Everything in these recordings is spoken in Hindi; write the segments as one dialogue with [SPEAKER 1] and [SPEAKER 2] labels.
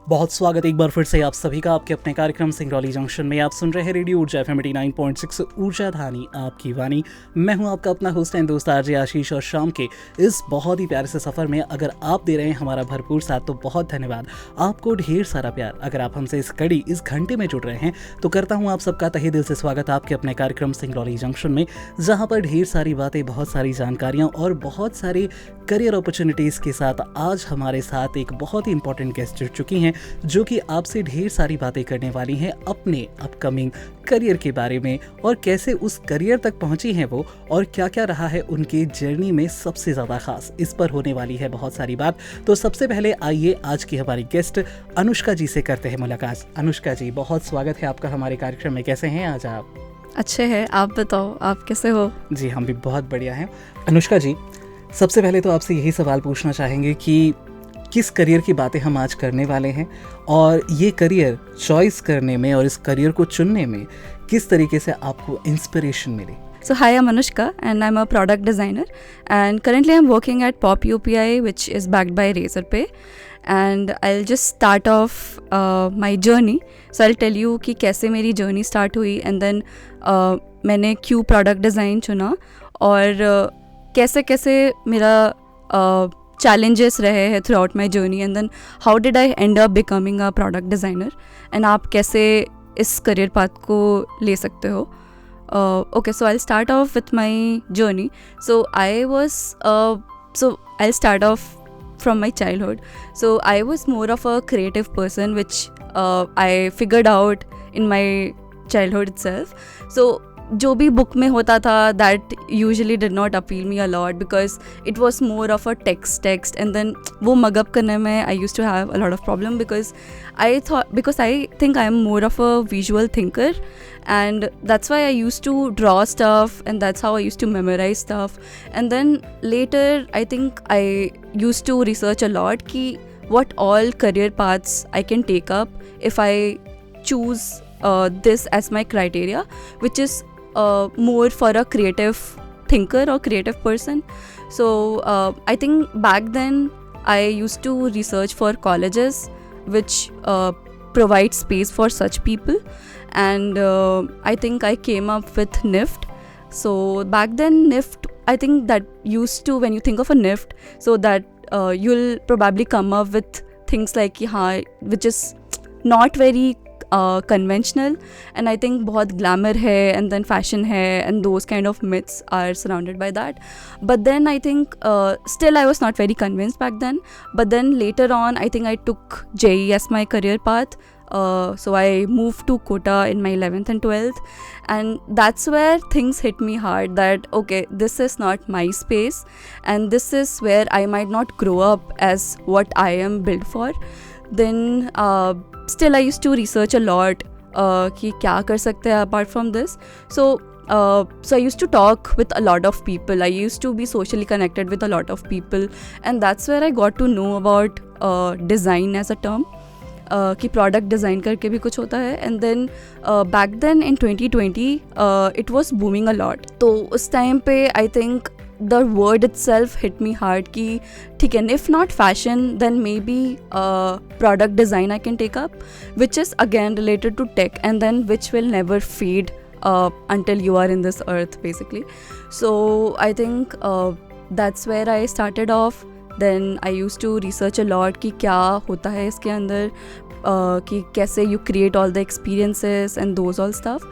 [SPEAKER 1] बहुत स्वागत एक बार फिर से आप सभी का आपके अपने कार्यक्रम सिंगरौली जंक्शन में। आप सुन रहे हैं रेडियो ऊर्जा FM 89.6 ऊर्जा धानी आपकी वाणी। मैं हूं आपका अपना होस्ट एंड दोस्त आरजे आशीष, और शाम के इस बहुत ही प्यारे से सफ़र में अगर आप दे रहे हैं हमारा भरपूर साथ तो बहुत धन्यवाद। आपको ढेर सारा प्यार। अगर आप हमसे इस घंटे में जुड़ रहे हैं तो करता हूँ आप सबका तहे दिल से स्वागत आपके अपने कार्यक्रम सिंगरौली जंक्शन में, जहाँ पर ढेर सारी बातें, बहुत सारी जानकारियाँ और बहुत सारे करियर अपॉर्चुनिटीज़ के साथ आज हमारे साथ एक बहुत ही इंपॉर्टेंट गेस्ट जुड़ चुकी हैं, जो कि आपसे ढेर सारी बातें करने वाली हैं अपने अपकमिंग करियर के बारे में, और कैसे उस करियर तक पहुंची हैं वो, और क्या क्या रहा है उनके जर्नी में सबसे ज़्यादा खास। इस पर होने वाली है बहुत सारी बात। तो सबसे पहले आइए आज की हमारी गेस्ट अनुष्का जी से करते हैं मुलाकात। अनुष्का जी, बहुत स्वागत है आपका हमारे कार्यक्रम में। कैसे हैं आज आप?
[SPEAKER 2] अच्छे हैं, आप बताओ आप कैसे हो?
[SPEAKER 1] जी, हम भी बहुत बढ़िया हैं। अनुष्का जी, सबसे पहले तो आपसे यही सवाल पूछना चाहेंगे कि किस करियर की बातें हम आज करने वाले हैं, और ये करियर चॉइस करने में और इस करियर को चुनने में किस तरीके से आपको इंस्पिरेशन मिली?
[SPEAKER 2] So hi, I'm Anushka and I'm a product designer and currently I'm working at Pop UPI, which is backed by Razorpay, and I'll just start off my journey. So I'll tell you कि कैसे मेरी journey start हुई and then मैंने क्यों product design चुना, और कैसे कैसे मेरा challenges रहे हैं throughout my journey, and then how did I end up becoming a product designer, and आप कैसे इस career path को ले सकते हो. Okay, so I'll start off with my journey. So I'll start off from my childhood. So I was more of a creative person, which I figured out in my childhood itself. So जो भी बुक में होता था, that usually did not appeal me a lot because it was more of a text, and then वो mug up करने में I used to have a lot of problem because I think I am more of a visual thinker, and that's why I used to draw stuff, and that's how I used to memorize stuff. And then later I think I used to research a lot कि what all career paths I can take up if I choose this as my criteria, which is more for a creative thinker or creative person. So I think back then I used to research for colleges which provide space for such people, and I think I came up with NIFT. So back then NIFT, I think that used to, when you think of a NIFT, so that you'll probably come up with things like which is not very conventional, and I think बहुत glamour है, and then fashion है, and those kind of myths are surrounded by that. But then I think still I was not very convinced back then. But then later on I think I took JEE as my career path. So I moved to Kota in my 11th and 12th, and that's where things hit me hard that okay, this is not my space, and this is where I might not grow up as what I am built for. Then still I used to research a lot कि क्या कर सकते हैं apart from this. So I used to talk with a lot of people. I used to be socially connected with a lot of people, and that's where I got to know about design as a term, कि product design करके भी कुछ होता है. And then back then in 2020 it was booming a lot. तो उस time पे I think the word itself hit me hard कि ठीक है, if not fashion then maybe product design I can take up, which is again related to tech, and then which will never fade until you are in this earth basically. So I think that's where I started off. Then I used to research a lot कि क्या होता है इसके अंदर, कि कैसे you create all the experiences and those all stuff.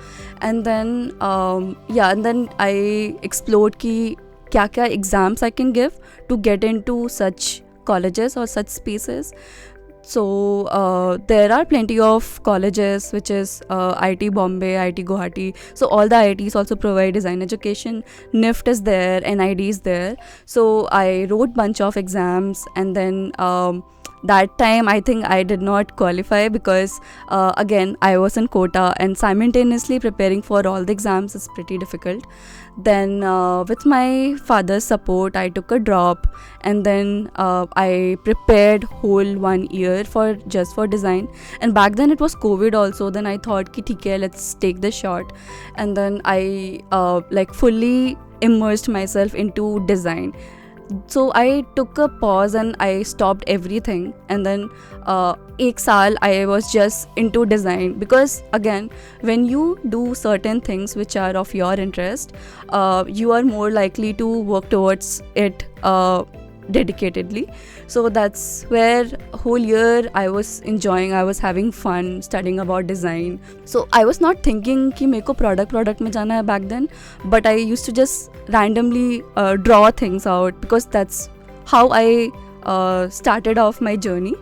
[SPEAKER 2] And then and then I explored कि क्या क्या exams I can give to get into such colleges or such spaces. So there are plenty of colleges which is IIT Bombay, IIT Guwahati. So all the IITs also provide design education. NIFT is there, NID is there. So I wrote bunch of exams, and then that time I think I did not qualify because again I was in Kota, and simultaneously preparing for all the exams is pretty difficult. Then with my father's support I took a drop, and then I prepared whole 1 year for design. And back then it was COVID also. Then I thought ki theek hai, let's take the shot. And then I like fully immersed myself into design. So I took a pause and I stopped everything, and then ek saal I was just into design, because again, when you do certain things which are of your interest, you are more likely to work towards it dedicatedly. So that's where whole year I was enjoying, I was having fun studying about design. So I was not thinking कि मेरे को product में जाना है back then, but I used to just randomly draw things out, because that's how I started off my journey.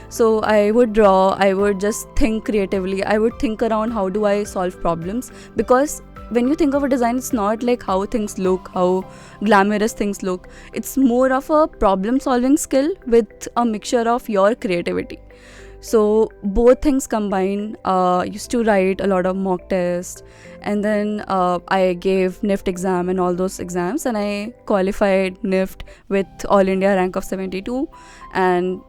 [SPEAKER 2] So I would draw, I would just think creatively, I would think around how do I solve problems, because when you think of a design, it's not like how things look, how glamorous things look. It's more of a problem solving skill with a mixture of your creativity. So both things combined. Used to write a lot of mock tests, and then I gave NIFT exam and all those exams, and I qualified NIFT with All India rank of 72, and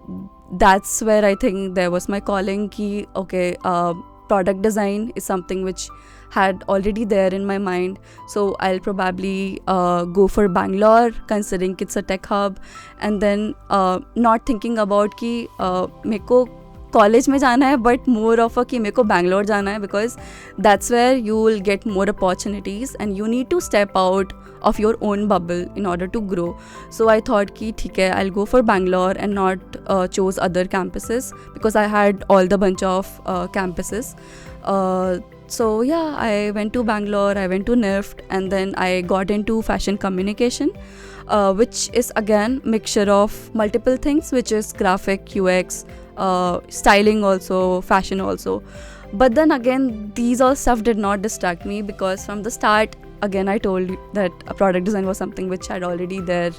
[SPEAKER 2] that's where I think there was my calling ki okay, product design is something which had already there in my mind. So I'll probably go for Bangalore, considering it's a tech hub, and then not thinking about कि मेरे को कॉलेज में जाना है, बट मोर ऑफ अ कि मेरे को बैंगलोर जाना है, because that's where you will get more opportunities and you need to step out of your own bubble in order to grow. So I thought ki theek hai, I'll go for Bangalore and not chose other campuses, because I had all the bunch of campuses. So yeah, I went to Bangalore, I went to NIFT, and then I got into fashion communication, which is again mixture of multiple things, which is graphic, UX, styling also, fashion also. But then again, these all stuff did not distract me, because from the start, again, I told you that a product design was something which had already there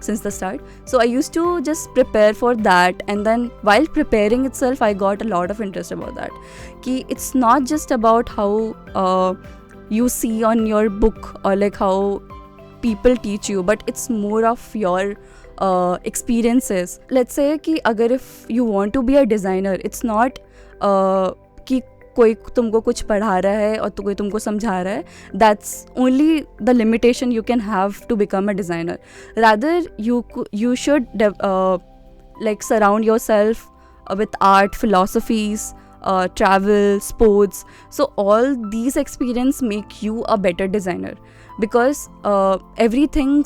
[SPEAKER 2] since the start. So I used to just prepare for that, and then while preparing itself, I got a lot of interest about that. Ki it's not just about how you see on your book or like how people teach you, but it's more of your experiences. Let's say कि अगर if you want to be a designer, it's not कि कोई तुमको कुछ पढ़ा रहा है और तो कोई तुमको समझा रहा है. That's only the limitation you can have to become a designer. Rather you should like surround yourself with art, philosophies, travel, sports. So all these experience make you a better designer, because everything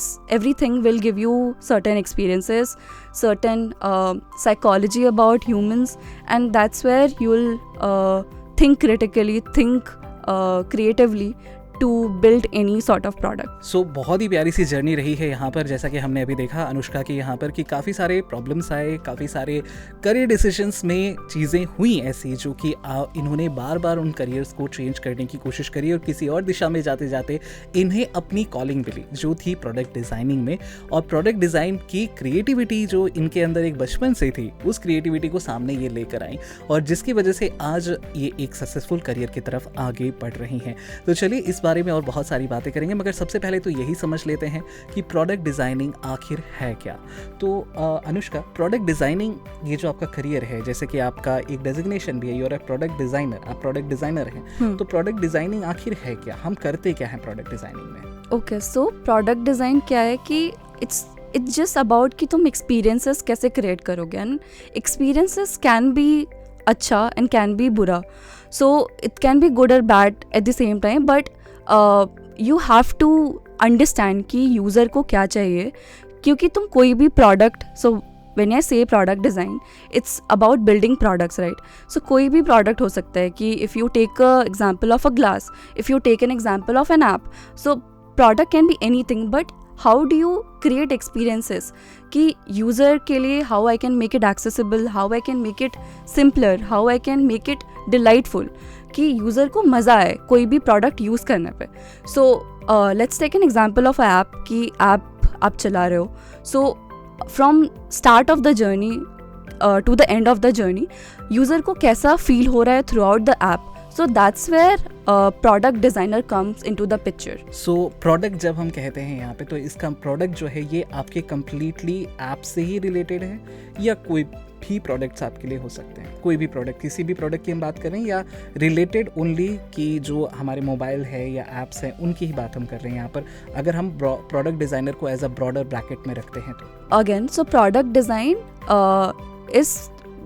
[SPEAKER 2] will give you certain experiences, certain psychology about humans, and that's where you'll think critically, think creatively to build any sort of product.
[SPEAKER 1] So बहुत ही प्यारी सी जर्नी रही है यहाँ पर. जैसा कि हमने अभी देखा अनुष्का की यहाँ पर कि काफ़ी सारे प्रॉब्लम्स आए, काफ़ी सारे करियर डिसीजंस में चीज़ें हुई ऐसी जो कि इन्होंने बार बार उन करियर्स को चेंज करने की कोशिश करी, और किसी और दिशा में जाते जाते इन्हें अपनी कॉलिंग मिली जो थी प्रोडक्ट डिज़ाइनिंग में. और प्रोडक्ट डिज़ाइन की क्रिएटिविटी जो इनके अंदर एक बचपन से थी, उस क्रिएटिविटी को सामने ये लेकर आई, और जिसकी वजह से आज ये एक सक्सेसफुल करियर की तरफ आगे बढ़ रही हैं. तो चलिए इस बारे में और बहुत सारी बातें करेंगे, मगर सबसे पहले तो यही समझ लेते हैं कि प्रोडक्ट डिज़ाइनिंग आखिर है क्या. तो अनुष्का, प्रोडक्ट डिज़ाइनिंग ये जो आपका करियर है, जैसे कि आपका एक डेजिग्नेशन भी है, you are a product designer, आप प्रोडक्ट डिज़ाइनर हैं, तो प्रोडक्ट डिज़ाइनिंग आखिर है क्या, हम करते क्या हैं प्रोडक्ट डिज़ाइनिंग में?
[SPEAKER 2] ओके, सो प्रोडक्ट डिज़ाइन क्या है कि इट्स जस्ट अबाउट कि तुम एक्सपीरियंसेस कैसे क्रिएट करोगे, एंड एक्सपीरियंसेस कैन बी अच्छा एंड कैन बी बुरा. So it can be good और bad at the same time, but you have to understand कि यूज़र को क्या चाहिए. क्योंकि तुम कोई भी product, so when I say product design, it's about building products, right. So कोई भी प्रोडक्ट हो सकता है कि if you take a example of a glass, if you take an example of an app, so product can be anything, but how do you create experiences कि यूज़र के लिए, how I can make it accessible, how I can make it simpler, how I can make it delightful, कि यूज़र को मज़ा आए कोई भी प्रोडक्ट यूज़ करने पे. So let's take an example of a app कि ऐप आप चला रहे हो. So from start of the journey to the end of the journey, user को कैसा फील हो रहा है throughout the app. So that's where product designer comes into the picture.
[SPEAKER 1] So product जब हम कहते हैं यहाँ पे, तो इसका प्रोडक्ट जो है ये आपके कम्प्लीटली ऐप से ही रिलेटेड है या कोई भी प्रोडक्ट्स आपके लिए हो सकते हैं? कोई भी प्रोडक्ट, किसी भी प्रोडक्ट की हम बात करें या रिलेटेड ओनली कि जो हमारे मोबाइल है या एप्स हैं उनकी ही बात हम कर रहे हैं यहाँ पर, अगर हम प्रोडक्ट डिज़ाइनर को एज अ ब्रॉडर ब्रैकेट में रखते हैं तो?
[SPEAKER 2] Again, so product design is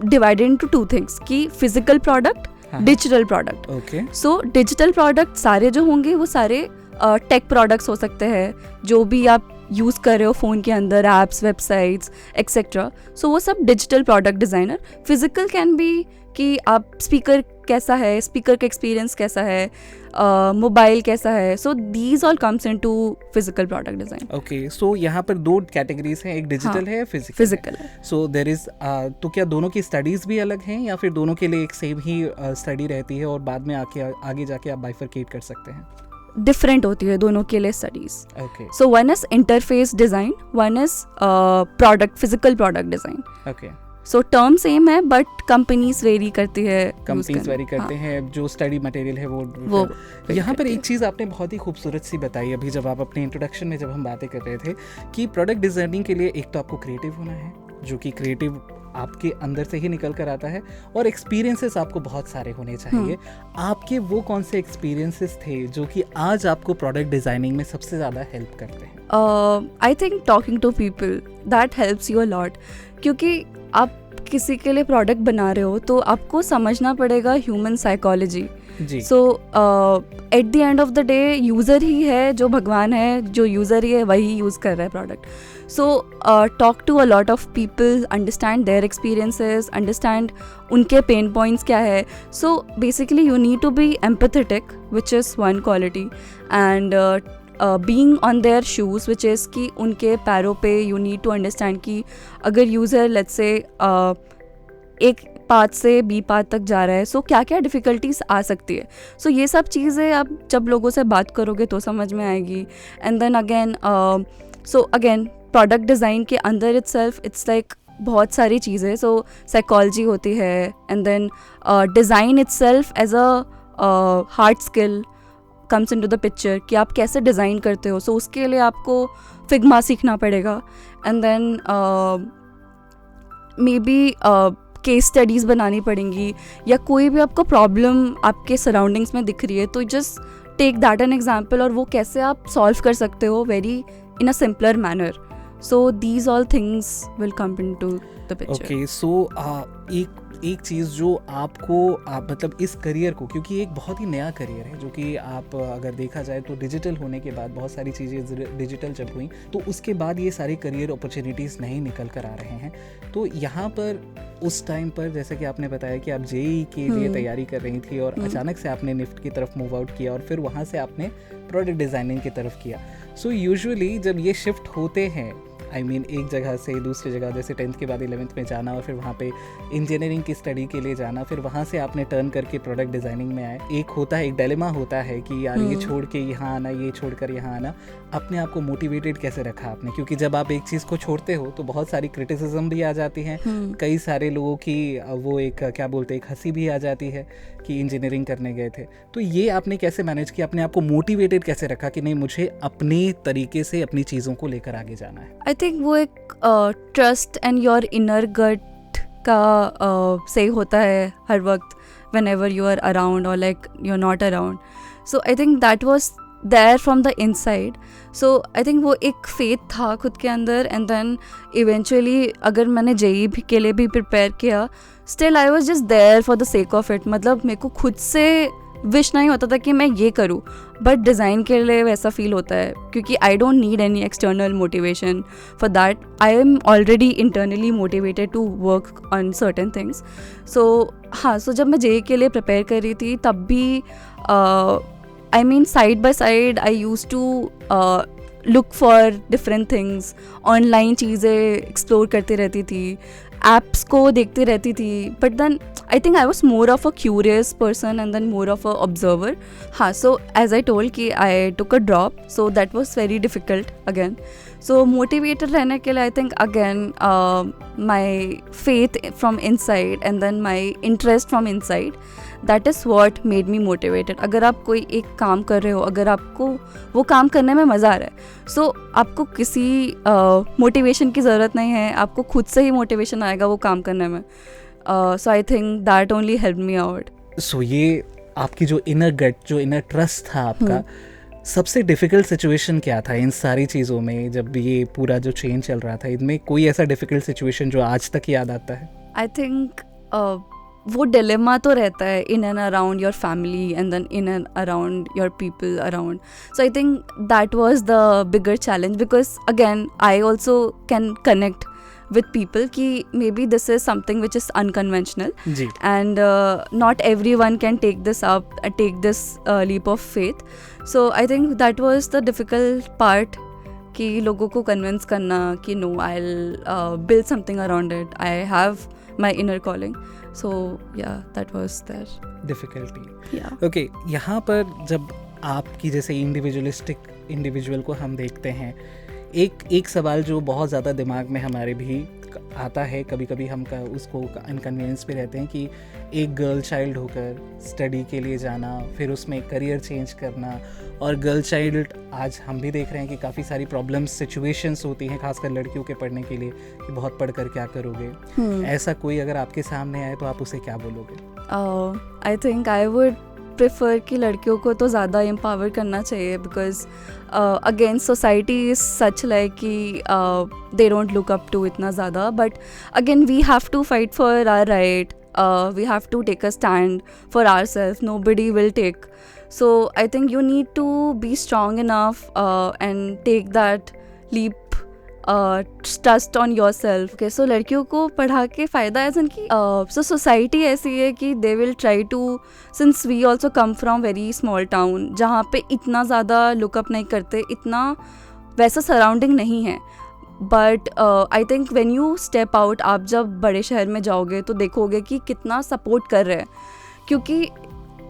[SPEAKER 2] divided into two things कि physical product, digital product.
[SPEAKER 1] Okay.
[SPEAKER 2] So digital product सारे जो होंगे वो सारे टेक प्रोडक्ट्स हो सकते हैं, जो भी आप यूज़ कर रहे हो फ़ोन के अंदर, एप्स, वेबसाइट्स एक्सेट्रा. सो वो सब digital product designer. Physical can be कि आप स्पीकर कैसा है, स्पीकर का एक्सपीरियंस कैसा है, मोबाइल कैसा है. So these all comes into physical product design.
[SPEAKER 1] Okay. So यहाँ पर दो कैटेगरीज हैं, एक डिजिटल है,
[SPEAKER 2] फिजिकल है.
[SPEAKER 1] सो देयर इज, तो क्या दोनों की स्टडीज़ भी अलग हैं या फिर दोनों के लिए एक सेम ही स्टडी रहती है और बाद में आगे जाके आप बाइफरकेट कर सकते हैं?
[SPEAKER 2] डिफरेंट होती है दोनों के लिए studies.
[SPEAKER 1] Okay.
[SPEAKER 2] So one is interface design, one is product, physical product design.
[SPEAKER 1] Okay.
[SPEAKER 2] So term same है बट कंपनीज वेरी करती है,
[SPEAKER 1] कंपनीज वेरी करते हैं, जो स्टडी मटेरियल है वो यहाँ पर एक चीज़ आपने बहुत ही खूबसूरत सी बताई अभी जब आप अपने इंट्रोडक्शन में जब हम बातें कर रहे थे कि प्रोडक्ट डिज़ाइनिंग के लिए एक तो आपको क्रिएटिव होना है, जो कि क्रिएटिव आपके अंदर से ही निकल कर आता है, और एक्सपीरियंसेस आपको बहुत सारे होने चाहिए. आपके वो कौन से एक्सपीरियंसेस थे जो कि आज आपको प्रोडक्ट डिज़ाइनिंग में सबसे ज़्यादा हेल्प करते हैं?
[SPEAKER 2] I think talking to people that helps you a lot, क्योंकि आप किसी के लिए प्रोडक्ट बना रहे हो तो आपको समझना पड़ेगा human psychology. So at the end of the day user ही है जो भगवान है, जो यूज़र ही है वही यूज़ कर रहा है product. So talk to a lot of people, understand their experiences, understand उनके पेन पॉइंट्स क्या है. So basically you need to be empathetic, which is one quality, and being on their shoes, which is कि उनके पैरों पे यू नीड टू अंडरस्टैंड कि अगर यूज़र लेट्स से एक पाथ से बी पाथ तक जा रहा है, सो क्या क्या डिफ़िकल्टीज आ सकती है. सो ये सब चीज़ें आप जब लोगों से बात करोगे तो समझ में आएगी. And then again, so again product design के अंदर इट्स लाइक बहुत सारी चीज़ें. सो साइकोलॉजी होती है, and then design itself as a hard skill comes into the picture कि आप कैसे डिज़ाइन करते हो. सो उसके लिए आपको फिग्मा सीखना पड़ेगा, and then maybe case studies बनानी पड़ेंगी, या कोई भी आपको प्रॉब्लम आपके सराउंडिंग्स में दिख रही है तो just take that an example, और वो कैसे आप सॉल्व कर सकते हो very in a simpler manner. So these all things will come into the picture.
[SPEAKER 1] Okay. So एक चीज़ जो आपको मतलब इस करियर को, क्योंकि एक बहुत ही नया करियर है जो कि आप अगर देखा जाए तो डिजिटल होने के बाद बहुत सारी चीज़ें डिजिटल जब हुई तो उसके बाद ये सारी करियर अपॉर्चुनिटीज़ नहीं निकल कर आ रहे हैं. तो यहाँ पर उस टाइम पर जैसे कि आपने बताया कि आप जेईई के लिए तैयारी कर रही थी और अचानक से आपने निफ्ट की तरफ मूव आउट किया और फिर वहाँ से आपने प्रोडक्ट डिज़ाइनिंग की तरफ किया. सो यूजुअली जब ये शिफ्ट होते हैं, आई मीन एक जगह से दूसरी जगह, जैसे 10th के बाद 11th में जाना और फिर वहाँ पे इंजीनियरिंग की स्टडी के लिए जाना, फिर वहाँ से आपने टर्न करके प्रोडक्ट डिज़ाइनिंग में आए. एक होता है, एक डिलेमा होता है कि यार ये छोड़ के यहाँ आना, ये छोड़ कर यहाँ आना. अपने आप को मोटिवेटेड कैसे रखा आपने? क्योंकि जब आप एक चीज़ को छोड़ते हो तो बहुत सारी क्रिटिसिज्म भी आ जाती हैं, कई सारे लोगों की वो एक क्या बोलते हैं, एक हंसी भी आ जाती है कि इंजीनियरिंग करने गए थे. तो ये आपने कैसे मैनेज किया? अपने आप को मोटिवेटेड कैसे रखा कि नहीं, मुझे अपने तरीके से अपनी चीज़ों को लेकर आगे जाना है?
[SPEAKER 2] आई थिंक वो एक trust and your inner gut का सही होता है हर वक्त, whenever you are around और like you are not around. So I think that was there from the inside. So I think वो एक फेथ था खुद के अंदर, एंड देन इवेंचुअली अगर मैंने जेईई के लिए भी प्रिपेयर किया, still I was just there for the sake of it. मतलब मेरे को खुद से विश नहीं होता था कि मैं ये करूँ, बट डिज़ाइन के लिए वैसा फील होता है क्योंकि I don't need any external motivation for that. I am already internally motivated to work on certain things. So हाँ, सो जब मैं जेईई के लिए प्रिपेयर कर रही थी तब भी I mean side by side I used to look for different things, online चीज़ें एक्सप्लोर करती रहती थी, एप्स को देखती रहती थी. But then I think I was more of a curious person and then more of a observer. हाँ, सो एज आई टोल्ड कि I took a drop, so that was very difficult again. So motivated रहने के लिए I think again my faith from inside and then my interest from inside, that is what made me motivated. अगर आप कोई एक काम कर रहे हो, अगर आपको वो काम करने में मज़ा आ रहा है, सो आपको किसी मोटिवेशन की ज़रूरत नहीं है, आपको खुद से ही मोटिवेशन आएगा वो काम करने में. So I think that only help me out.
[SPEAKER 1] So ये आपकी जो इनर गट, जो इनर ट्रस्ट था आपका, सबसे डिफ़िकल्ट सिचुएशन क्या था इन सारी चीज़ों में? जब ये पूरा जो चेंज चल रहा था, इनमें कोई ऐसा डिफ़िकल्ट सिचुएशन जो आज तक याद आता है?
[SPEAKER 2] आई थिंक वो डिलेमा तो रहता है in and around your family and then in and around your people around. So I think that was the bigger challenge, because again I also can connect with people ki maybe this is something which is unconventional
[SPEAKER 1] जी.
[SPEAKER 2] and not everyone can take this up, take this leap of faith. So I think that was the difficult part कि लोगों को convince करना कि no, I'll build something around it, I have my inner calling. So yeah, that was there
[SPEAKER 1] difficulty.
[SPEAKER 2] yeah.
[SPEAKER 1] Okay, यहाँ पर जब आपकी जैसे इंडिविजुअल को हम देखते हैं, एक सवाल जो बहुत ज़्यादा दिमाग में हमारे भी आता है, कभी कभी हम उसको अनकन्वीनियंस पे रहते हैं कि एक गर्ल चाइल्ड होकर स्टडी के लिए जाना, फिर उसमें करियर चेंज करना, और गर्ल चाइल्ड आज हम भी देख रहे हैं कि काफ़ी सारी प्रॉब्लम्स सिचुएशंस होती हैं, खासकर लड़कियों के पढ़ने के लिए, कि बहुत पढ़कर क्या करोगे. ऐसा कोई अगर आपके सामने आए तो आप उसे क्या बोलोगे?
[SPEAKER 2] I think I would prefer कि लड़कियों को तो ज़्यादा एम्पावर करना चाहिए, because again society is such like कि they don't look up to इतना ज़्यादा, but again we have to fight for our right, we have to take a stand for our self, nobody will take. So I think you need to be strong enough and take that leap, trust on your self. Okay, सो लड़कियों को पढ़ा के फ़ायदा है कि सो सोसाइटी ऐसी है कि they will try to, since we also come from very small town जहाँ पे इतना ज़्यादा लुकअप नहीं करते, इतना वैसा सराउंडिंग नहीं है. But I think when you step out, आप जब बड़े शहर में जाओगे तो देखोगे कि कितना सपोर्ट कर रहे हैं, क्योंकि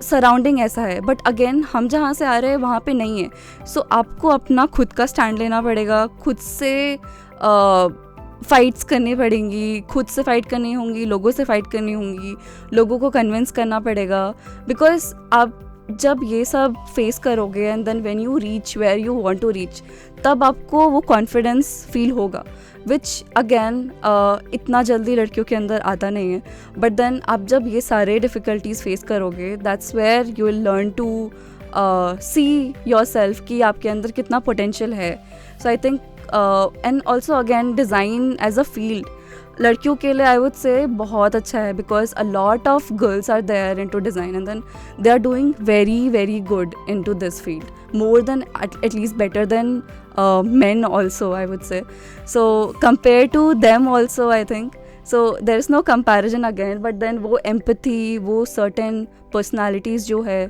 [SPEAKER 2] सराउंडिंग ऐसा है. बट अगेन हम जहाँ से आ रहे हैं वहाँ पे नहीं है. सो आपको अपना खुद का स्टैंड लेना पड़ेगा, खुद से फाइट्स करनी पड़ेंगी, खुद से फाइट करनी होंगी, लोगों से फाइट करनी होंगी, लोगों को कन्विंस करना पड़ेगा. बिकॉज आप जब ये सब फेस करोगे and then when you reach where you want to reach, तब आपको वो कॉन्फिडेंस फील होगा, विच अगेन इतना जल्दी लड़कियों के अंदर आता नहीं है. बट देन आप जब ये सारे डिफ़िकल्टीज़ फेस करोगे, that's where you will learn to see yourself कि आपके अंदर कितना पोटेंशियल है. So I think and also again design as a field लड़कियों के लिए आई वुड से बहुत अच्छा है, because a lot of girls are there into design and then they are doing very very good into this field, more than at least better than men also, I would say. So compared to them also, I think so there is no comparison again, but then वो empathy, वो certain personalities जो है,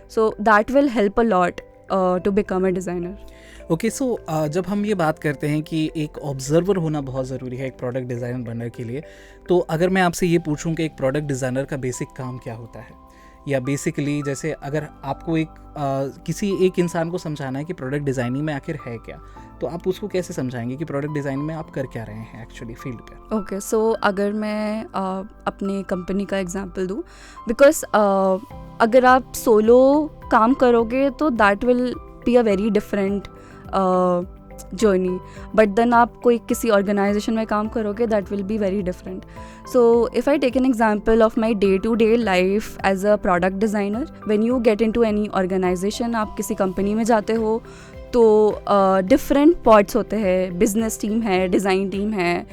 [SPEAKER 2] so that will help a lot to become a designer.
[SPEAKER 1] Okay, so जब हम ये बात करते हैं कि एक ऑब्जर्वर होना बहुत ज़रूरी है एक प्रोडक्ट डिज़ाइनर बनने के लिए, तो अगर मैं आपसे ये पूछूं कि एक प्रोडक्ट डिज़ाइनर का बेसिक काम क्या होता है, या बेसिकली जैसे अगर आपको एक किसी एक इंसान को समझाना है कि प्रोडक्ट डिज़ाइनिंग में आखिर है क्या, तो आप उसको कैसे समझाएंगे कि प्रोडक्ट डिज़ाइन में आप कर क्या रहे हैं एक्चुअली फील्ड पे?
[SPEAKER 2] ओके, सो अगर मैं अपनी कंपनी का एग्जांपल दूँ, बिकॉज अगर आप सोलो काम करोगे तो that will be a very different journey, but then आप कोई किसी ऑर्गेनाइजेशन में काम करोगे that will be very different. So if I take an example of my day to day life as a product designer, when you get into any organization, आप किसी कंपनी में जाते हो तो डिफरेंट पार्ट्स होते हैं, बिजनेस टीम है, डिज़ाइन टीम है,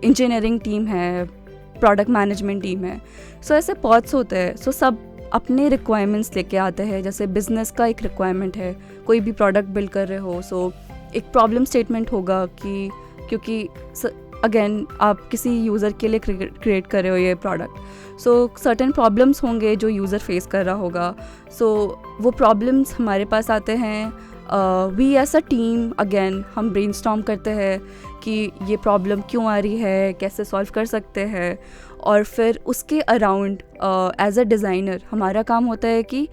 [SPEAKER 2] इंजीनियरिंग टीम है, प्रोडक्ट मैनेजमेंट टीम है. सो ऐसे पार्ट्स होते हैं. सो सब अपने रिक्वायरमेंट्स लेके आते हैं. जैसे बिज़नेस का एक रिक्वायरमेंट है, कोई भी प्रोडक्ट बिल्ड कर रहे हो, सो एक प्रॉब्लम स्टेटमेंट होगा कि क्योंकि अगेन आप किसी यूज़र के लिए क्रिएट कर रहे हो ये प्रोडक्ट, सो सर्टेन प्रॉब्लम्स होंगे जो यूज़र फेस कर रहा होगा. सो वो प्रॉब्लम्स हमारे पास आते हैं, we as a team again हम ब्रेनस्टॉर्म करते हैं कि ये प्रॉब्लम क्यों आ रही है, कैसे सॉल्व कर सकते हैं, और फिर उसके अराउंड एज अ डिज़ाइनर हमारा काम होता है कि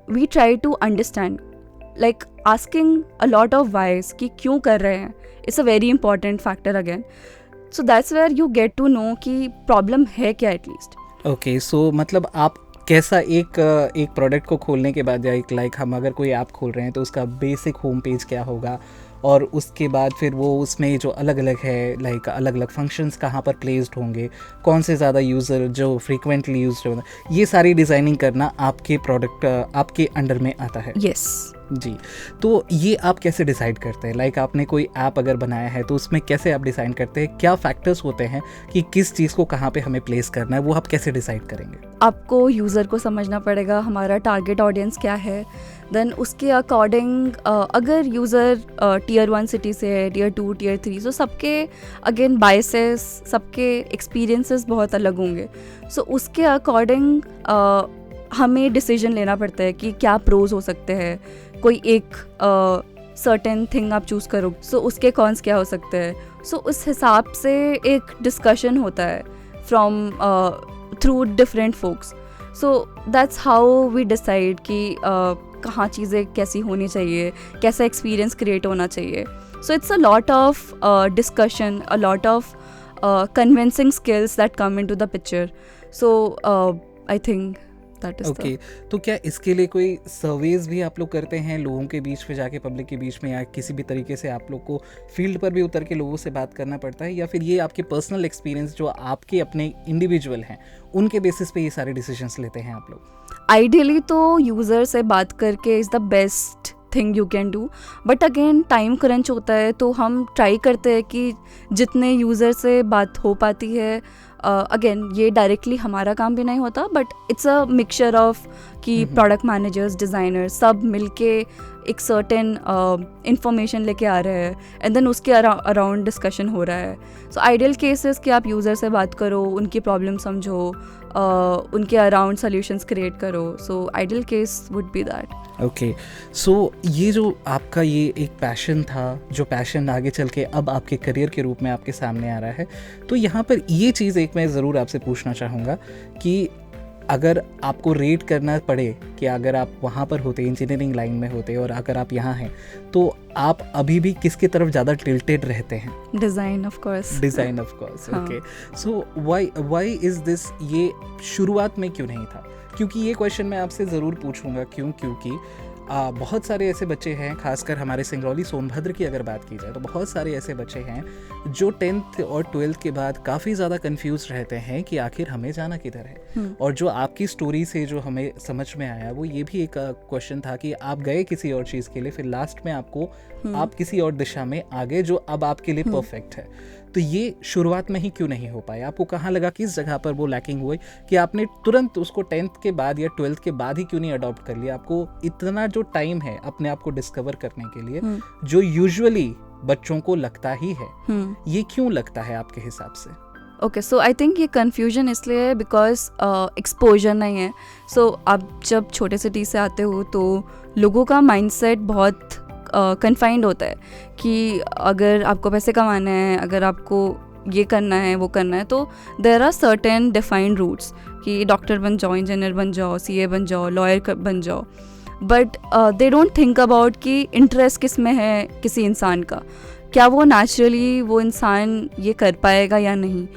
[SPEAKER 2] we try to understand, like asking a lot of whys कि क्यों कर रहे हैं. It's a very important factor again. So that's where you get to know कि प्रॉब्लम है क्या एटलीस्ट.
[SPEAKER 1] ओके, सो मतलब आप कैसा एक प्रोडक्ट को खोलने के बाद, या एक लाइक हम अगर कोई ऐप खोल रहे हैं तो उसका बेसिक होम पेज क्या होगा, और उसके बाद फिर वो उसमें जो अलग अलग है लाइक अलग अलग फंक्शंस कहाँ पर प्लेस्ड होंगे, कौन से ज़्यादा यूज़र जो फ्रीक्वेंटली यूज होगा, ये सारी डिज़ाइनिंग करना आपके प्रोडक्ट आपके अंडर में आता है?
[SPEAKER 2] यस।
[SPEAKER 1] जी। तो ये आप कैसे डिसाइड करते हैं? लाइक आपने कोई ऐप अगर बनाया है तो उसमें कैसे आप डिसाइड करते हैं, क्या फैक्टर्स होते हैं कि किस चीज़ को कहाँ पे हमें प्लेस करना है, वो आप कैसे डिसाइड करेंगे?
[SPEAKER 2] आपको यूज़र को समझना पड़ेगा, हमारा टारगेट ऑडियंस क्या है, देन उसके अकॉर्डिंग अगर यूज़र टियर 1 सिटी से है, टियर 2, टियर 3, सो सबके अगेन बायसेस, सबके एक्सपीरियंसेस बहुत अलग होंगे। सो उसके अकॉर्डिंग हमें डिसीजन लेना पड़ता है कि क्या प्रोज हो सकते हैं, कोई एक सर्टेन थिंग आप चूज़ करो, सो उसके कॉन्स क्या हो सकते हैं। सो उस हिसाब से एक डिस्कशन होता है from through different folks. So that's how we decide कि कहाँ चीज़ें कैसी होनी चाहिए, कैसा एक्सपीरियंस क्रिएट होना चाहिए। सो it's a lot of discussion, a lot of convincing skills that come into the picture. So I think that is
[SPEAKER 1] okay, तो क्या इसके लिए कोई सर्वेज भी आप लोग करते हैं लोगों के बीच में जाके, पब्लिक के बीच में, या किसी भी तरीके से आप लोग को फील्ड पर भी उतर के लोगों से बात करना पड़ता है, या फिर ये आपके पर्सनल एक्सपीरियंस जो आपके अपने इंडिविजुअल हैं उनके बेसिस पे ये सारे डिसीजंस लेते हैं आप लोग?
[SPEAKER 2] आइडियली तो यूज़र से बात करके is the best thing you can do, but again time crunch होता है तो हम ट्राई करते हैं कि जितने यूज़र से बात हो पाती है। अगेन ये डायरेक्टली हमारा काम भी नहीं होता, but it's a mixture of कि प्रोडक्ट मैनेजर्स, डिज़ाइनर्स सब मिलके एक सर्टेन इंफॉर्मेशन लेके आ रहे हैं, एंड देन उसके अराउंड डिस्कशन हो रहा है। सो आइडियल केसेस कि आप यूज़र से बात करो, उनकी प्रॉब्लम समझो, उनके अराउंड सॉल्यूशंस क्रिएट करो। So ideal case would be that.
[SPEAKER 1] Okay, so ये जो आपका ये एक पैशन था, जो पैशन आगे चल के अब आपके करियर के रूप में आपके सामने आ रहा है, तो यहाँ पर ये चीज़ एक मैं ज़रूर आपसे पूछना चाहूँगा कि अगर आपको रेट करना पड़े कि अगर आप वहाँ पर होते, इंजीनियरिंग लाइन में होते, और अगर आप यहाँ हैं, तो आप अभी भी किसकी तरफ ज़्यादा टिल्टेड रहते हैं?
[SPEAKER 2] Design of course.
[SPEAKER 1] Design of course. Okay, so why is this? ये शुरुआत में क्यों नहीं था? क्योंकि ये क्वेश्चन मैं आपसे ज़रूर पूछूंगा, क्योंकि बहुत सारे ऐसे बच्चे हैं, खासकर हमारे सिंगरौली सोनभद्र की अगर बात की जाए तो बहुत सारे ऐसे बच्चे हैं जो 10th और 12th के बाद काफ़ी ज़्यादा कंफ्यूज रहते हैं कि आखिर हमें जाना किधर है। और जो आपकी स्टोरी से जो हमें समझ में आया वो ये भी एक क्वेश्चन था कि आप गए किसी और चीज़ के लिए, फिर लास्ट में आपको आप किसी और दिशा में आ गए जो अब आपके लिए परफेक्ट है। तो ये शुरुआत में ही क्यों नहीं हो पाया? आपको कहाँ लगा, किस जगह पर वो लैकिंग हुई कि आपने तुरंत उसको 10th के बाद या 12th के बाद ही क्यों नहीं अडॉप्ट कर लिया? आपको इतना जो टाइम है अपने आप को डिस्कवर करने के लिए, जो यूजुअली बच्चों को लगता ही है, ये क्यों लगता है आपके हिसाब से?
[SPEAKER 2] ओके, सो आई थिंक ये कन्फ्यूजन इसलिए है बिकॉज एक्सपोजर नहीं है। सो आप जब छोटे सिटी से आते हो तो लोगों का माइंडसेट बहुत कन्फाइंड होता है कि अगर आपको पैसे कमाने हैं, अगर आपको ये करना है, वो करना है, तो there are certain defined routes कि डॉक्टर बन जाओ, इंजीनियर बन जाओ, सीए बन जाओ, लॉयर बन जाओ। But they don't think about कि इंटरेस्ट किस में है किसी इंसान का, क्या वो नेचुरली वो इंसान ये कर पाएगा या नहीं,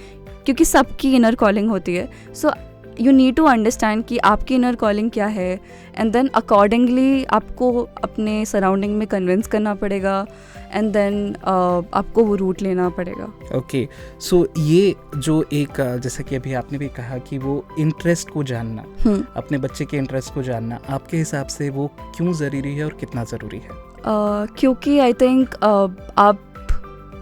[SPEAKER 2] क्योंकि सबकी इनर कॉलिंग होती है। So you need to understand कि आपकी इनर कॉलिंग क्या है, एंड देन अकॉर्डिंगली आपको अपने सराउंडिंग में कन्विंस करना पड़ेगा, एंड देन आपको वो रूट लेना पड़ेगा।
[SPEAKER 1] ओके, सो ये जो एक जैसा कि अभी आपने भी कहा कि वो इंटरेस्ट को जानना, अपने बच्चे के इंटरेस्ट को जानना, आपके हिसाब से वो क्यों ज़रूरी है और कितना ज़रूरी है?
[SPEAKER 2] क्योंकि आई थिंक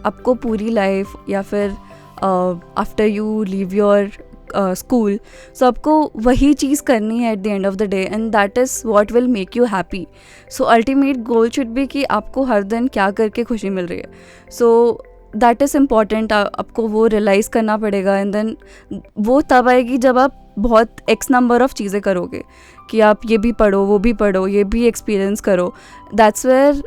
[SPEAKER 2] आपको पूरी लाइफ या फिर after you leave your school, so आपको वही चीज़ करनी है at the end of the day, and that is what will make you happy. So ultimate goal should be कि आपको हर दिन क्या करके खुशी मिल रही है। सो दैट इज़ इम्पॉर्टेंट, आपको वो रियलाइज़ करना पड़ेगा, एंड देन वो तब आएगी जब आप बहुत एक्स नंबर ऑफ चीज़ें करोगे कि आप ये भी पढ़ो, वो भी पढ़ो, ये भी एक्सपीरियंस करो। That's where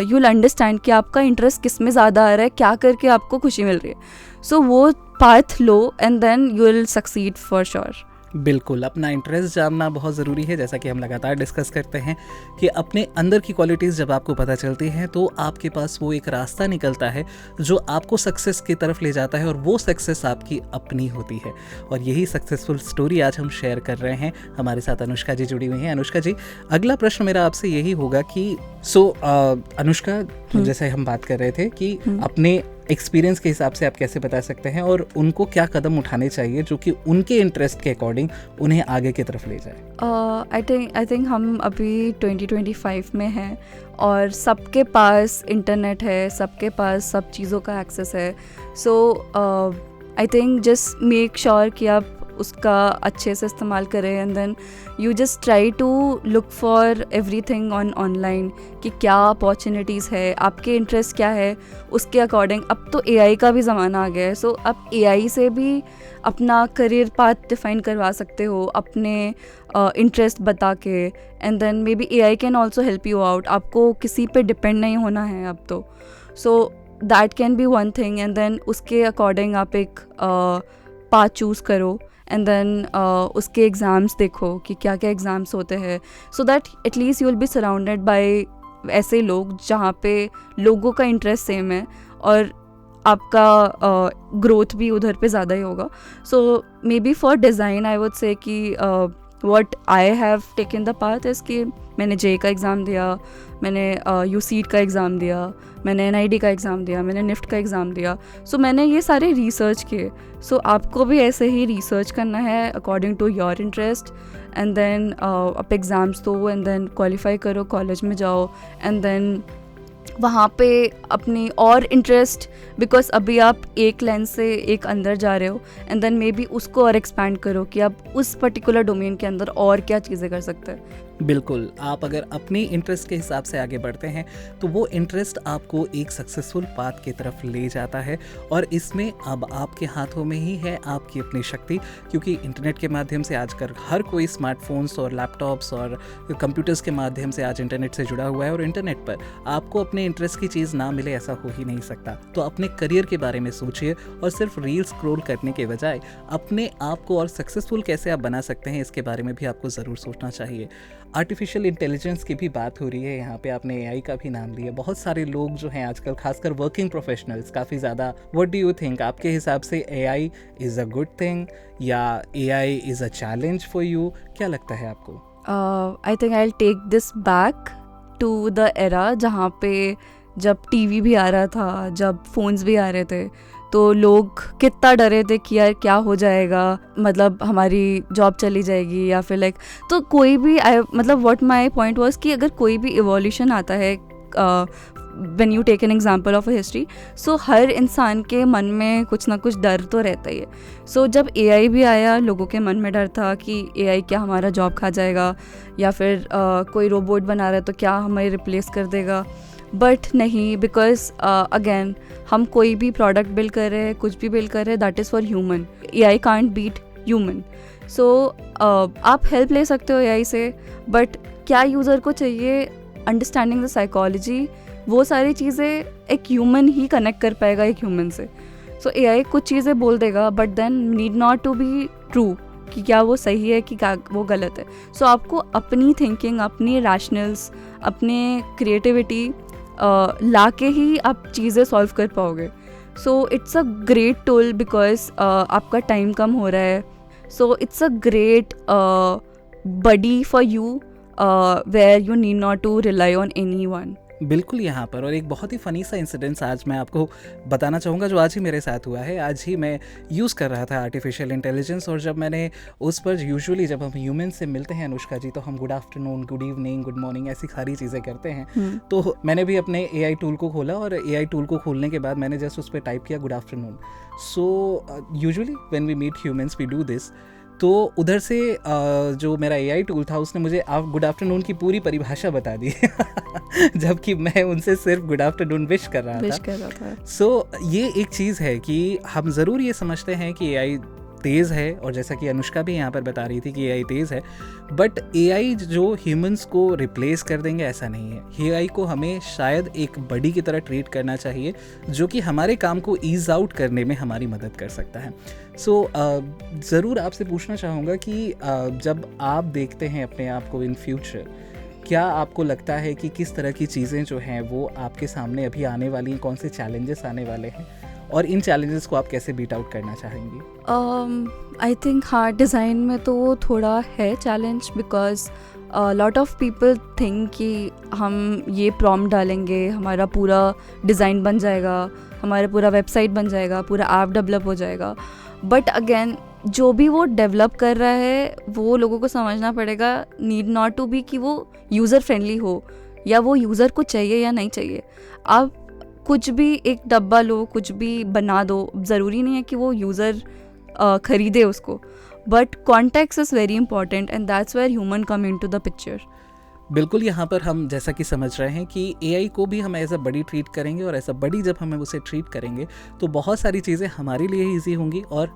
[SPEAKER 2] you will understand कि आपका इंटरेस्ट किस में ज़्यादा आ रहा है, क्या करके आपको खुशी मिल रही है। सो वो पाथ लो, and then you will succeed for sure.
[SPEAKER 1] बिल्कुल, अपना इंटरेस्ट जानना बहुत ज़रूरी है। जैसा कि हम लगातार डिस्कस करते हैं कि अपने अंदर की क्वालिटीज़ जब आपको पता चलती हैं तो आपके पास वो एक रास्ता निकलता है जो आपको सक्सेस की तरफ ले जाता है, और वो सक्सेस आपकी अपनी होती है। और यही सक्सेसफुल स्टोरी आज हम शेयर कर रहे हैं। हमारे साथ अनुष्का जी जुड़ी हुई हैं। अनुष्का जी, अगला प्रश्न मेरा आपसे यही होगा कि अनुष्का, जैसे हम बात कर रहे थे कि अपने एक्सपीरियंस के हिसाब से आप कैसे बता सकते हैं और उनको क्या कदम उठाने चाहिए जो कि उनके इंटरेस्ट के अकॉर्डिंग उन्हें आगे की तरफ ले जाए।
[SPEAKER 2] आई थिंक हम अभी 2025 में हैं और सबके पास इंटरनेट है, सबके पास सब चीज़ों का एक्सेस है। So I think just make sure कि आप उसका अच्छे से इस्तेमाल करें, and then you just try to look for everything online कि क्या अपॉर्चुनिटीज़ है, आपके इंटरेस्ट क्या है, उसके अकॉर्डिंग। अब तो एआई का भी ज़माना आ गया है, सो अब एआई से भी अपना करियर पाथ डिफाइन करवा सकते हो अपने इंटरेस्ट बता के, and then maybe AI can also help you out. आपको किसी पे डिपेंड नहीं होना है अब तो। So that can be one thing, and then उसके अकॉर्डिंग आप एक पाथ चूज़ करो, एंड देन उसके एग्ज़ाम्स देखो कि क्या क्या एग्ज़ाम्स होते हैं, so that at least you will be surrounded by ऐसे लोग जहाँ पे लोगों का इंटरेस्ट सेम है और आपका ग्रोथ भी उधर पे ज़्यादा ही होगा। So maybe for design I would say कि what I have taken the path is कि मैंने जे का एग्ज़ाम दिया, मैंने यूसीड का एग्ज़ाम दिया, मैंने एनआईडी का एग्ज़ाम दिया, मैंने निफ्ट का एग्ज़ाम दिया। सो मैंने ये सारे रिसर्च किए। सो आपको भी ऐसे ही रिसर्च करना है according to your interest, and then आप एग्ज़ाम्स दो, एंड देन क्वालिफाई करो, कॉलेज में जाओ, एंड देन वहाँ पे अपनी और इंटरेस्ट, बिकॉज अभी आप एक लेंस से एक अंदर जा रहे हो, एंड देन मे बी उसको और एक्सपैंड करो कि आप उस पर्टिकुलर डोमेन के अंदर और क्या चीज़ें कर सकते हैं।
[SPEAKER 1] बिल्कुल, आप अगर अपनी इंटरेस्ट के हिसाब से आगे बढ़ते हैं तो वो इंटरेस्ट आपको एक सक्सेसफुल पाथ की तरफ ले जाता है, और इसमें अब आपके हाथों में ही है आपकी अपनी शक्ति। क्योंकि इंटरनेट के माध्यम से आजकल हर कोई स्मार्टफोन्स और लैपटॉप्स और कंप्यूटर्स के माध्यम से आज इंटरनेट से जुड़ा हुआ है, और इंटरनेट पर आपको अपने इंटरेस्ट की चीज़ ना मिले ऐसा हो ही नहीं सकता। तो अपने करियर के बारे में सोचिए, और सिर्फ रील स्क्रॉल करने के बजाय अपने आप को और सक्सेसफुल कैसे आप बना सकते हैं इसके बारे में भी आपको ज़रूर सोचना चाहिए। आर्टिफिशियल इंटेलिजेंस की भी बात हो रही है यहाँ पे, आपने एआई का भी नाम लिया। बहुत सारे लोग जो हैं आजकल, खासकर वर्किंग प्रोफेशनल्स, काफ़ी ज़्यादा, व्हाट डू यू थिंक, आपके हिसाब से AI is a good thing या AI is a challenge for you? क्या लगता है आपको?
[SPEAKER 2] I think I will take this back to the era जहाँ पे जब टीवी भी आ रहा था, जब फ़ोन्स भी आ रहे थे, तो लोग कितना डरे थे कि यार क्या हो जाएगा, मतलब हमारी जॉब चली जाएगी या फिर लाइक, तो कोई भी मतलब व्हाट माय पॉइंट वाज कि अगर कोई भी इवोल्यूशन आता है, when you take an example of a history, so हर इंसान के मन में कुछ ना कुछ डर तो रहता ही है। सो जब एआई भी आया, लोगों के मन में डर था कि एआई क्या हमारा जॉब खा जाएगा, या फिर कोई रोबोट बना रहा है तो क्या हमें रिप्लेस कर देगा। बट नहीं, बिकॉज अगेन हम कोई भी प्रोडक्ट बिल्ड कर रहे हैं, कुछ भी बिल्ड कर रहे हैं, that is for human. AI can't beat human. So आप हेल्प ले सकते हो एआई से, बट क्या यूज़र को चाहिए, अंडरस्टैंडिंग द साइकोलॉजी, वो सारी चीज़ें एक ह्यूमन ही कनेक्ट कर पाएगा एक ह्यूमन से। सो एआई कुछ चीज़ें बोल देगा, but then need not to be true कि क्या वो सही है कि क्या वो गलत है। सो आपको अपनी थिंकिंग, अपनी रैशनल्स, अपने क्रिएटिविटी ला के ही आप चीज़ें सॉल्व कर पाओगे। So it's a great tool, because आपका टाइम कम हो रहा है। So it's a great buddy for you where you need not to rely on anyone.
[SPEAKER 1] बिल्कुल यहाँ पर, और एक बहुत ही फ़नी सा इंसिडेंस आज मैं आपको बताना चाहूँगा जो आज ही मेरे साथ हुआ है। आज ही मैं यूज़ कर रहा था आर्टिफिशियल इंटेलिजेंस, और जब मैंने उस पर, यूजुअली जब हम ह्यूमन से मिलते हैं अनुष्का जी, तो हम good afternoon, good evening, good morning, ऐसी सारी चीज़ें करते हैं। तो मैंने भी अपने एआई टूल को खोला, और एआई टूल को खोलने के बाद मैंने जस्ट उस पर टाइप किया good afternoon. So usually when we meet humans we do this. तो उधर से जो मेरा एआई टूल था उसने मुझे गुड आफ्टरनून की पूरी परिभाषा बता दी जबकि मैं उनसे सिर्फ गुड आफ्टरनून विश कर रहा था।
[SPEAKER 2] था।
[SPEAKER 1] सो ये एक चीज़ है कि हम ज़रूर ये समझते हैं कि एआई तेज़ है, और जैसा कि अनुष्का भी यहाँ पर बता रही थी कि एआई तेज़ है, बट एआई जो ह्यूमंस को रिप्लेस कर देंगे ऐसा नहीं है। एआई को हमें शायद एक बडी की तरह ट्रीट करना चाहिए जो कि हमारे काम को ईज आउट करने में हमारी मदद कर सकता है। सो ज़रूर आपसे पूछना चाहूँगा कि जब आप देखते हैं अपने आप को इन फ्यूचर, क्या आपको लगता है कि किस तरह की चीज़ें जो हैं वो आपके सामने अभी आने वाली हैं, कौन से चैलेंजेस आने वाले हैं, और इन चैलेंजेस को आप कैसे बीट आउट करना चाहेंगी?
[SPEAKER 2] आई थिंक हाँ, डिज़ाइन में तो वो थोड़ा है challenge, because lot of people think कि हम ये प्रॉम्प्ट डालेंगे हमारा पूरा डिज़ाइन बन जाएगा, हमारा पूरा वेबसाइट बन जाएगा, पूरा ऐप डेवलप हो जाएगा। बट अगेन जो भी वो डेवलप कर रहा है वो लोगों को समझना पड़ेगा, नीड नॉट टू बी कि वो यूज़र फ्रेंडली हो या वो यूज़र को चाहिए या नहीं चाहिए। आप कुछ भी एक डब्बा लो, कुछ भी बना दो, ज़रूरी नहीं है कि वो यूज़र ख़रीदे उसको, but context is very important and that's where human come into the picture.
[SPEAKER 1] बिल्कुल, यहाँ पर हम जैसा कि समझ रहे हैं कि एआई को भी हम एज अ बड़ी ट्रीट करेंगे, और एज अ बड़ी जब हमें उसे ट्रीट करेंगे तो बहुत सारी चीज़ें हमारे लिए ईजी होंगी। और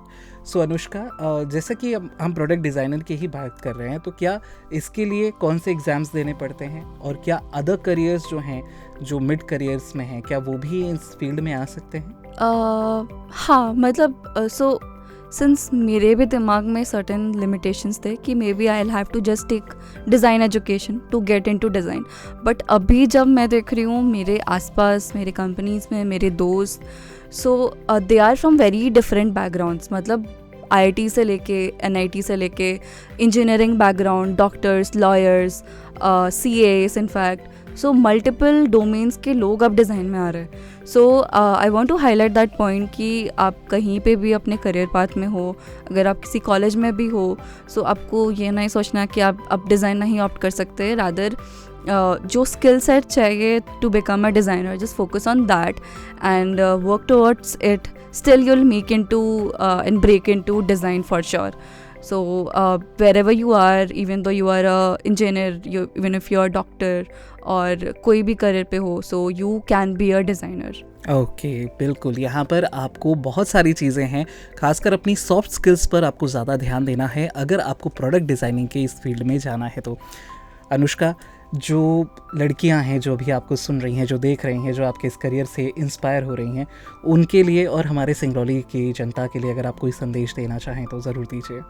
[SPEAKER 1] सो अनुष्का, जैसा कि हम प्रोडक्ट डिज़ाइनर की ही बात कर रहे हैं, तो क्या इसके लिए कौन से एग्ज़ाम्स देने पड़ते हैं, और क्या अदर करियर्स जो हैं जो मिड करियर्स में हैं, क्या वो भी इस फील्ड में आ सकते हैं?
[SPEAKER 2] हाँ, मतलब सो सिंस मेरे भी दिमाग में सर्टेन लिमिटेशंस थे कि maybe I will have to just take design education to get into design, but अभी जब मैं देख रही हूँ मेरे आसपास, मेरे कंपनीज़ में मेरे दोस्त, so they are from very different backgrounds, मतलब आईआईटी से लेके एनआईटी से लेके engineering background, doctors, lawyers, CS, in fact so multiple domains के लोग अब डिज़ाइन में आ रहे हैं। So I want to highlight that point कि आप कहीं पे भी अपने करियर पाथ में हो, अगर आप किसी कॉलेज में भी हो, सो आपको ये नहीं सोचना कि आप डिज़ाइन नहीं ऑप्ट कर सकते, रादर जो स्किल सेट चाहिए to become a designer, just focus on that and work towards it, still you'll make into and break into design for sure. So wherever you are, even though you are a engineer, even if you are a doctor और कोई भी करियर पे हो, so you can be a designer.
[SPEAKER 1] Okay, बिल्कुल, यहाँ पर आपको बहुत सारी चीज़ें हैं, खासकर अपनी सॉफ्ट स्किल्स पर आपको ज़्यादा ध्यान देना है अगर आपको प्रोडक्ट डिज़ाइनिंग के इस फील्ड में जाना है तो। अनुष्का, जो लड़कियां हैं जो भी आपको सुन रही हैं, जो देख रही हैं, जो आपके इस करियर से इंस्पायर हो रही हैं, उनके लिए और हमारे सिंगरौली की जनता के लिए अगर आप कोई संदेश देना चाहें तो ज़रूर दीजिए।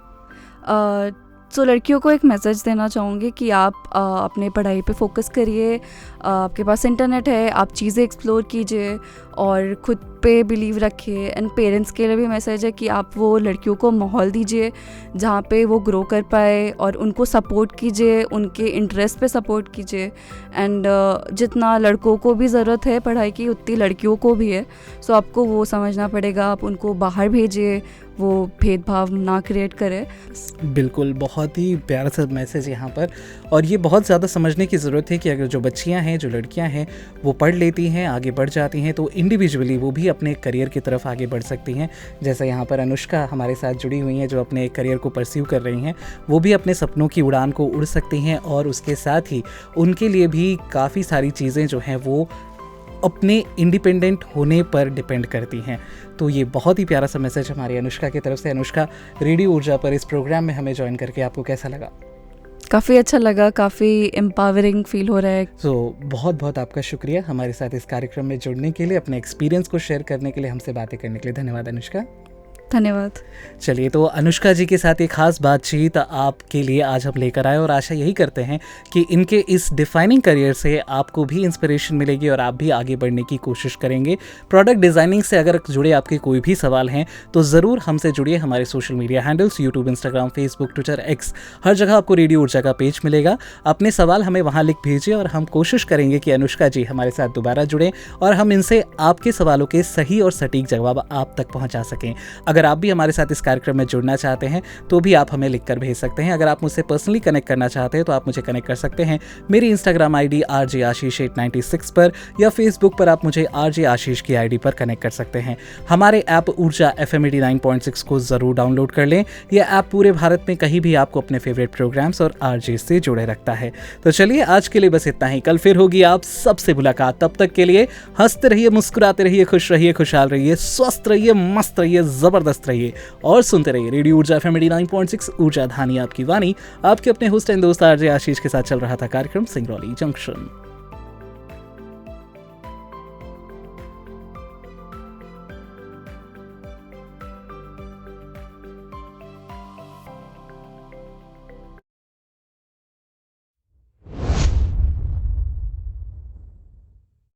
[SPEAKER 2] सो लड़कियों को एक मैसेज देना चाहूँगी कि आप अपने पढ़ाई पे फोकस करिए, आपके पास इंटरनेट है, आप चीज़ें एक्सप्लोर कीजिए और खुद पे बिलीव रखिए। एंड पेरेंट्स के लिए भी मैसेज है कि आप वो लड़कियों को माहौल दीजिए जहाँ पे वो ग्रो कर पाए और उनको सपोर्ट कीजिए, उनके इंटरेस्ट पे सपोर्ट कीजिए। एंड जितना लड़कों को भी ज़रूरत है पढ़ाई की, उतनी लड़कियों को भी है। सो आपको वो समझना पड़ेगा, आप उनको बाहर भेजिए, वो भेदभाव ना क्रिएट करे।
[SPEAKER 1] बिल्कुल, बहुत ही प्यारा सा मैसेज यहाँ पर, और ये बहुत ज़्यादा समझने की ज़रूरत है कि अगर जो बच्चियाँ हैं, जो लड़कियाँ हैं, वो पढ़ लेती हैं, आगे बढ़ जाती हैं, तो इंडिविजुअली वो भी अपने करियर की तरफ आगे बढ़ सकती हैं। जैसा यहाँ पर अनुष्का हमारे साथ जुड़ी हुई हैं, जो अपने करियर को परस्यू कर रही हैं, वो भी अपने सपनों की उड़ान को उड़ सकती हैं, और उसके साथ ही उनके लिए भी काफ़ी सारी चीज़ें जो हैं वो अपने इंडिपेंडेंट होने पर डिपेंड करती हैं। तो ये बहुत ही प्यारा सा मैसेज हमारी अनुष्का की तरफ से। अनुष्का, रेडियो ऊर्जा पर इस प्रोग्राम में हमें ज्वाइन करके आपको कैसा लगा?
[SPEAKER 2] काफ़ी अच्छा लगा, काफ़ी एम्पावरिंग फील हो रहा है।
[SPEAKER 1] बहुत बहुत आपका शुक्रिया हमारे साथ इस कार्यक्रम में जुड़ने के लिए, अपने एक्सपीरियंस को शेयर करने के लिए, हमसे बातें करने के लिए। धन्यवाद अनुष्का।
[SPEAKER 2] धन्यवाद।
[SPEAKER 1] चलिए, तो अनुष्का जी के साथ एक खास बातचीत आपके लिए आज हम लेकर आए, और आशा यही करते हैं कि इनके इस डिफाइनिंग करियर से आपको भी इंस्पिरेशन मिलेगी और आप भी आगे बढ़ने की कोशिश करेंगे। प्रोडक्ट डिज़ाइनिंग से अगर जुड़े आपके कोई भी सवाल हैं तो ज़रूर हमसे जुड़िए। हमारे social media handles YouTube, Instagram, Facebook, Twitter, X, हर जगह आपको रेडियो ऊर्जा का पेज मिलेगा। अपने सवाल हमें वहाँ लिख भेजिए और हम कोशिश करेंगे कि अनुष्का जी हमारे साथ दोबारा जुड़ें और हम इनसे आपके सवालों के सही और सटीक जवाब आप तक पहुँचा सकें। अगर आप भी हमारे साथ इस कार्यक्रम में जुड़ना चाहते हैं तो भी आप हमें लिखकर भेज सकते हैं। अगर आप मुझसे पर्सनली कनेक्ट करना चाहते हैं तो आप मुझे कनेक्ट कर सकते हैं मेरी इंस्टाग्राम आईडी RJ Ashish 896 पर, या फेसबुक पर आप मुझे RJ Ashish की आईडी पर कनेक्ट कर सकते हैं। हमारे ऐप ऊर्जा FM 89.6 को ज़रूर डाउनलोड कर लें। यह ऐप पूरे भारत में कहीं भी आपको अपने फेवरेट प्रोग्राम्स और RJ से जुड़े रखता है। तो चलिए, आज के लिए बस इतना ही। कल फिर होगी आप सबसे मुलाकात। तब तक के लिए हंसते रहिए, मुस्कुराते रहिए, खुश रहिए, खुशहाल रहिए, स्वस्थ रहिए, मस्त रहिए, जबरदस्त ज़बरदस्त रहिए और सुनते रहिए रेडियो ऊर्जा FM 89.6 ऊर्जा धानी आपकी वाणी। आपके अपने होस्ट एंड दोस्त आरजे आशीष के साथ चल रहा था कार्यक्रम सिंगरौली जंक्शन।